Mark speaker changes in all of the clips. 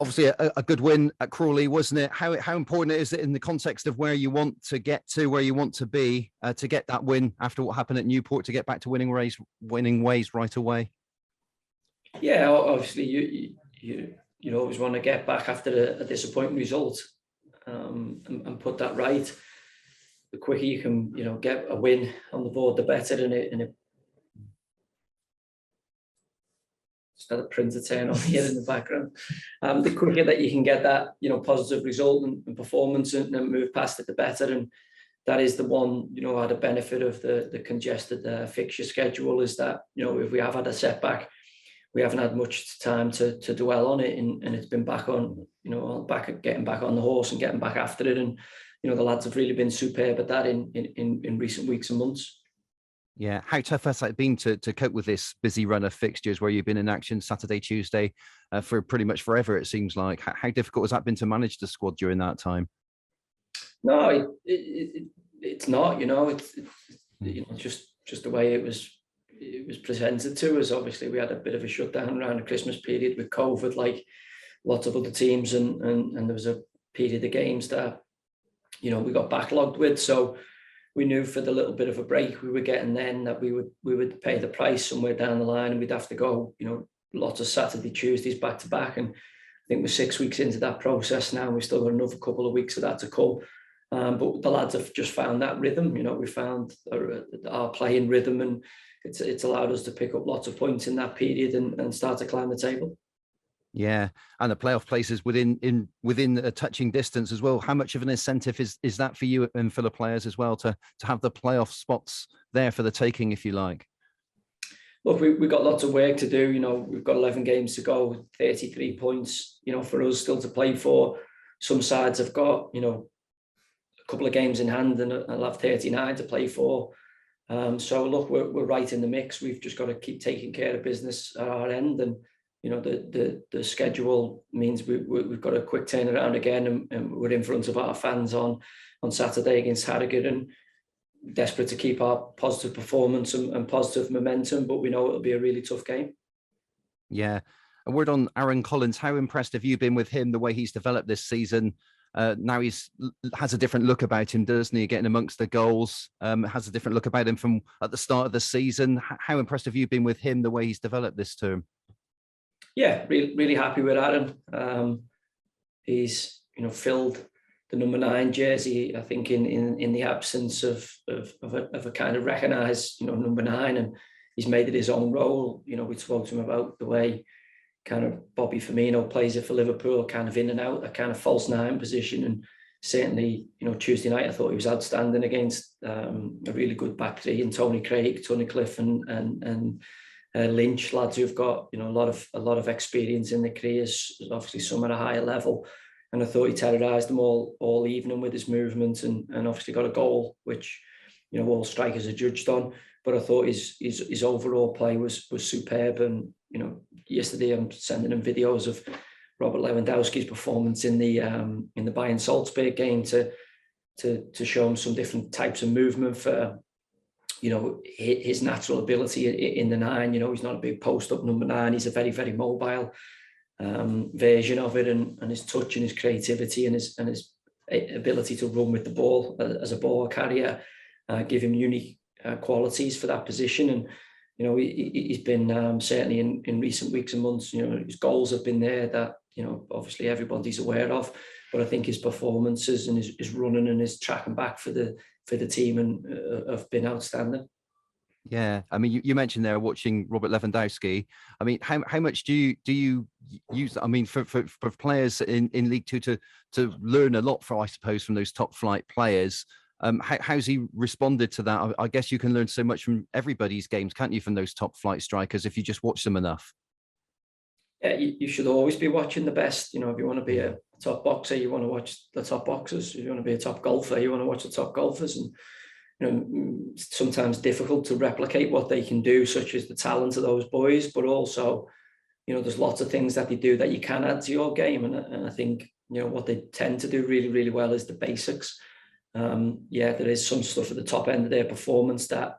Speaker 1: Obviously, a good win at Crawley, wasn't it? How important is it in the context of where you want to get to, where you want to be, to get that win after what happened at Newport, to get back to winning ways right away?
Speaker 2: Yeah, obviously you always want to get back after a disappointing result, and put that right. The quicker you can get a win on the board, the better. And it just had a printer turn on here in the background. The quicker that you can get that positive result and performance and move past it, the better. And that is the one had a benefit of the congested fixture schedule, is that if we have had a setback, we haven't had much time to dwell on it, and it's been back on getting back on the horse and getting back after it. And the lads have really been superb at that in recent weeks and months.
Speaker 1: Yeah, how tough has it been to cope with this busy run of fixtures where you've been in action Saturday, Tuesday, for pretty much forever, it seems like? How difficult has that been to manage the squad during that time?
Speaker 2: No, it's not. It's just the way it was presented to us. Obviously, we had a bit of a shutdown around the Christmas period with COVID, like lots of other teams, and there was a period of games that we got backlogged with. So we knew for the little bit of a break we were getting then that we would pay the price somewhere down the line, and we'd have to go lots of Saturday, Tuesdays back to back. And I think we're 6 weeks into that process now, and we've still got another couple of weeks of that to come. But the lads have just found that rhythm. We found our playing rhythm, and it's allowed us to pick up lots of points in that period and start to climb the table.
Speaker 1: Yeah, and the playoff places within a touching distance as well. How much of an incentive is that for you and for the players as well, to have the playoff spots there for the taking, if you like?
Speaker 2: Look, we've got lots of work to do. We've got 11 games to go, 33 points, for us still to play for. Some sides have got, a couple of games in hand, and I'll have 39 to play for. So look, we're right in the mix. We've just got to keep taking care of business at our end, and the schedule means we've got a quick turnaround again, and we're in front of our fans on Saturday against Harrogate, and desperate to keep our positive performance and positive momentum, but we know it'll be a really tough game.
Speaker 1: Yeah. A word on Aaron Collins. How impressed have you been with him, the way he's developed this season? Now has a different look about him, doesn't he? Getting amongst the goals, has a different look about him from at the start of the season. How impressed have you been with him, the way he's developed this term?
Speaker 2: Yeah, really happy with Aaron. He's filled the number 9 jersey, I think, in the absence of a kind of recognised number 9, and he's made it his own role. We spoke to him about the way kind of Bobby Firmino plays it for Liverpool, kind of in and out, a kind of false 9 position. And certainly, Tuesday night, I thought he was outstanding against a really good back three, and Tony Craig, Tony Cliff, and Lynch, lads who've got a lot of experience in their careers, obviously some at a higher level. And I thought he terrorised them all evening with his movement, and obviously got a goal, which all strikers are judged on. But I thought his overall play was superb. And yesterday I'm sending him videos of Robert Lewandowski's performance in the Bayern Salzburg game to show him some different types of movement for his natural ability in the 9. He's not a big post-up number 9. He's a very, very mobile version of it, and his touch and his creativity and his ability to run with the ball as a ball carrier give him unique qualities for that position. And he's been certainly in recent weeks and months, his goals have been there that obviously everybody's aware of, but I think his performances and his running and his tracking back for the team and have been outstanding.
Speaker 1: Yeah, I mean, you mentioned there watching Robert Lewandowski. I mean, how much do you use? I mean, for players in League Two to learn a lot from, I suppose, from those top flight players. How's he responded to that? I guess you can learn so much from everybody's games, can't you, from those top flight strikers if you just watch them enough?
Speaker 2: Yeah, you should always be watching the best. If you want to be a top boxer, you want to watch the top boxers. If you want to be a top golfer, you want to watch the top golfers. And it's sometimes difficult to replicate what they can do, such as the talent of those boys, but also, there's lots of things that they do that you can add to your game. And I think, what they tend to do really, really well is the basics. There is some stuff at the top end of their performance that,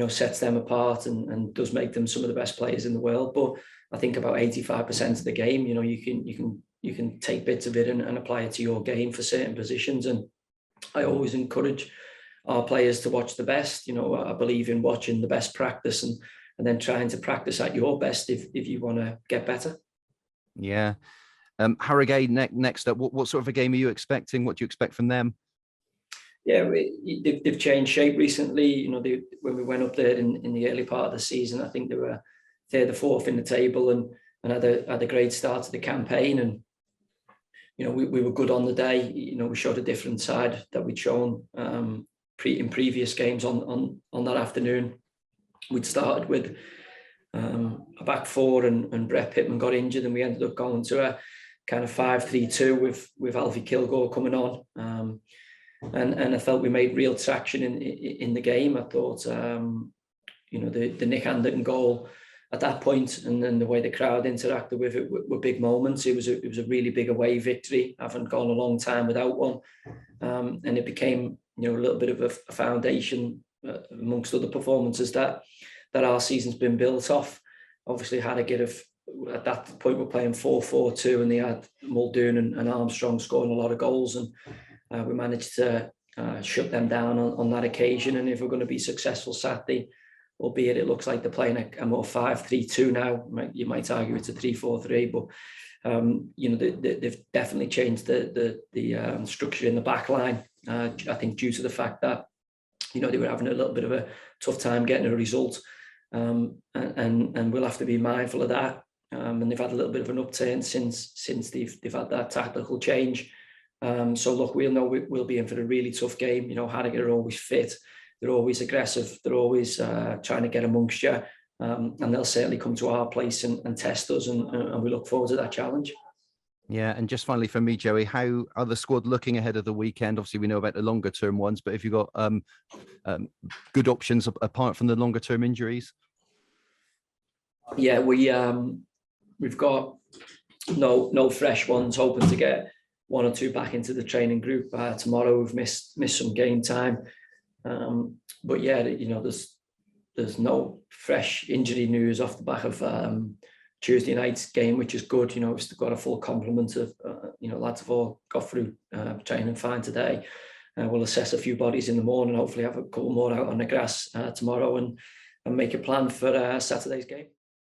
Speaker 2: sets them apart and does make them some of the best players in the world. But I think about 85% of the game, you can you can take bits of it and apply it to your game for certain positions. And I always encourage our players to watch the best. You know, I believe in watching the best practice and then trying to practice at your best if you want to get better.
Speaker 1: Yeah. Harrogate next up. What sort of a game are you expecting? What do you expect from them?
Speaker 2: Yeah, they've changed shape recently. You know, when we went up there in the early part of the season, I think they were third or fourth in the table and had a great start to the campaign. And you know, we were good on the day. You know, we showed a different side that we'd shown in previous games on that afternoon. We'd started with a back four and Brett Pittman got injured, and we ended up going to a kind of 5-3-2 with Alfie Kilgore coming on. And I felt we made real traction in the game. I thought, you know, the Nick Anderton goal at that point, and then the way the crowd interacted with it were big moments. It was a really big away victory. I haven't gone a long time without one, and it became, you know, a little bit of a foundation amongst other performances that our season's been built off. Obviously, Harrogate at that point we're playing 4-4-2, and they had Muldoon and Armstrong scoring a lot of goals, and we managed to shut them down on that occasion. And if we're going to be successful Saturday, albeit it looks like they're playing a more 5-3-2 now, you might argue it's a 3-4-3, but you know, they've definitely changed the structure in the back line. I think due to the fact that, you know, they were having a little bit of a tough time getting a result, and we'll have to be mindful of that. And they've had a little bit of an upturn since they've had that tactical change. So look, we'll know we'll be in for a really tough game. You know, Harrogate are always fit, they're always aggressive, they're always trying to get amongst you, and they'll certainly come to our place and test us, and we look forward to that challenge.
Speaker 1: Yeah, and just finally for me, Joey, how are the squad looking ahead of the weekend? Obviously, we know about the longer term ones, but have you got good options apart from the longer term injuries?
Speaker 2: Yeah, we've got no fresh ones. Hoping to get one or two back into the training group tomorrow. We've missed some game time, but yeah, you know, there's no fresh injury news off the back of Tuesday night's game, which is good. You know, we've got a full complement of you know, lads have all got through training fine today. We'll assess a few bodies in the morning, hopefully have a couple more out on the grass tomorrow, and make a plan for Saturday's game.